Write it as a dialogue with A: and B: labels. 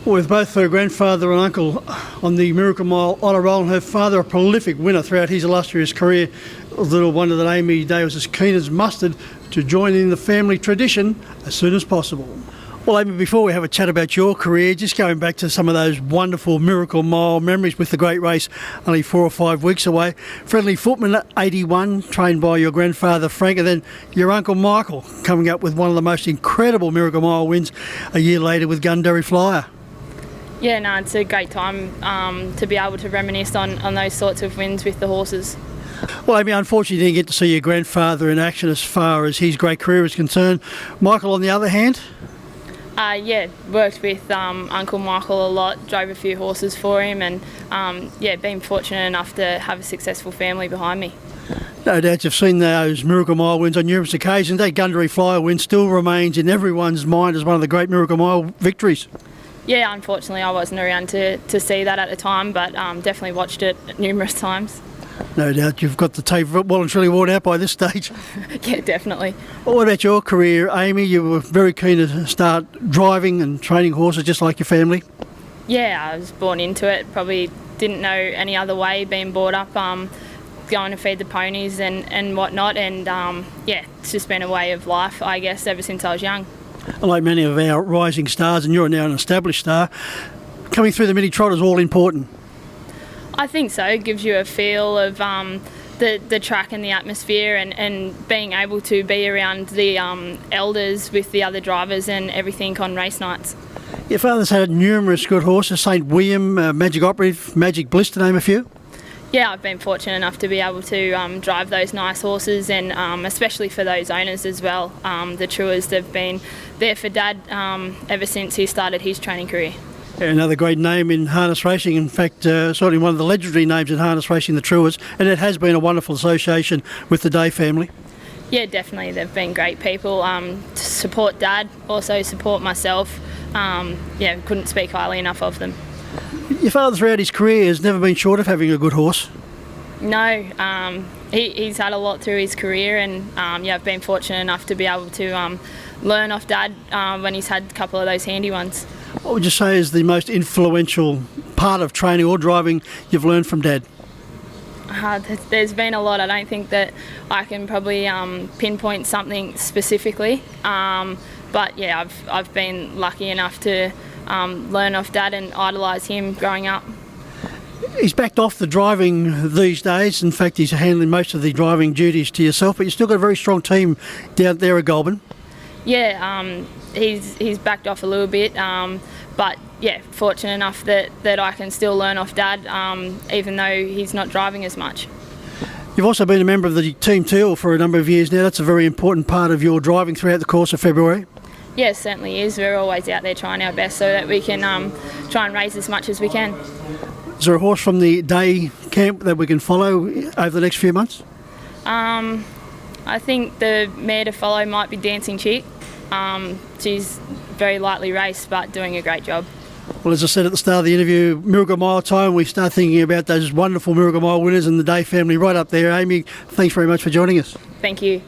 A: With both her grandfather and uncle on the Miracle Mile honour roll, and her father a prolific winner throughout his illustrious career, little wonder that Amy Day was as keen as mustard to join in the family tradition as soon as possible. Well, Amy, before we have a chat about your career, just going back to some of those wonderful Miracle Mile memories with the great race only 4 or 5 weeks away. Friendly footman at 81, trained by your grandfather Frank, and then your uncle Michael coming up with one of the most incredible Miracle Mile wins a year later with Gundary Flyer.
B: Yeah, no, it's a great time to be able to reminisce on those sorts of wins with the horses.
A: Well, Amy, unfortunately you didn't get to see your grandfather in action as far as his great career is concerned. Michael, on the other hand?
B: Yeah, worked with Uncle Michael a lot, drove a few horses for him, and been fortunate enough to have a successful family behind me.
A: No doubt you've seen those Miracle Mile wins on numerous occasions. That Gundary Flyer win still remains in everyone's mind as one of the great Miracle Mile victories.
B: Yeah, unfortunately I wasn't around to see that at the time, but definitely watched it numerous times.
A: No doubt you've got the tape well and truly worn out by this stage.
B: Yeah, definitely.
A: Well, what about your career, Amy? You were very keen to start driving and training horses just like your family.
B: Yeah, I was born into it. Probably didn't know any other way, being brought up going to feed the ponies and whatnot, and it's just been a way of life, I guess, ever since I was young.
A: Like many of our rising stars, and you're now an established star, coming through the mini trot is all important.
B: I think so. It gives you a feel of the track and the atmosphere, and being able to be around the elders with the other drivers and everything on race nights.
A: Your father's had numerous good horses, St William, Magic Operative, Magic Bliss to name a few.
B: Yeah, I've been fortunate enough to be able to drive those nice horses, and especially for those owners as well. The Truers, they've been there for Dad ever since he started his training career.
A: Another great name in harness racing, in fact certainly one of the legendary names in harness racing, the Truers, and it has been a wonderful association with the Day family. Yeah,
B: definitely, they've been great people to support Dad, also support myself. Couldn't speak highly enough of them.
A: Your father throughout his career has never been short of having a good horse.
B: No, he's had a lot through his career, and I've been fortunate enough to be able to learn off Dad when he's had a couple of those handy ones.
A: What would you say is the most influential part of training or driving you've learned from Dad?
B: There's been a lot. I don't think that I can probably pinpoint something specifically, but yeah, I've been lucky enough to learn off Dad and idolise him growing up.
A: He's backed off the driving these days. In fact, he's handling most of the driving duties to yourself, but you've still got a very strong team down there at Goulburn.
B: Yeah, he's backed off a little bit, but yeah, fortunate enough that I can still learn off Dad, even though he's not driving as much.
A: You've also been a member of the Team Teal for a number of years now. That's a very important part of your driving throughout the course of February.
B: Yeah, it certainly is. We're always out there trying our best so that we can try and raise as much as we can.
A: Is there a horse from the Day camp that we can follow over the next few months?
B: I think the mare to follow might be Dancing Chick. She's very lightly raced but doing a great job.
A: Well, as I said at the start of the interview, Miracle Mile time, we start thinking about those wonderful Miracle Mile winners and the Day family right up there. Amy, thanks very much for joining us.
B: Thank you.